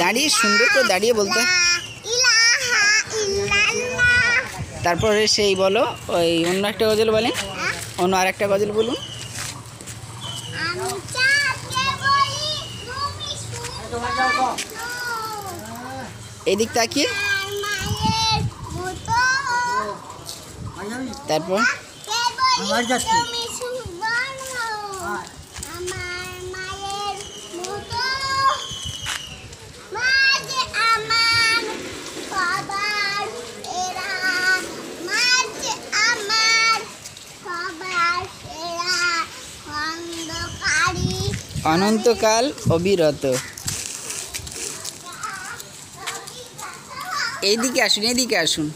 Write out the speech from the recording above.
দাঁড়িয়ে সুন্দর করে দাঁড়িয়ে বলতে। তারপরে সেই বলো ওই অন্য একটা গজল বলেন, অন্য আর একটা গজল বলুন। এদিক তাকিয়ে তারপর অনন্তকাল অবিরত। এইদিকে আসুন, এদিকে আসুন।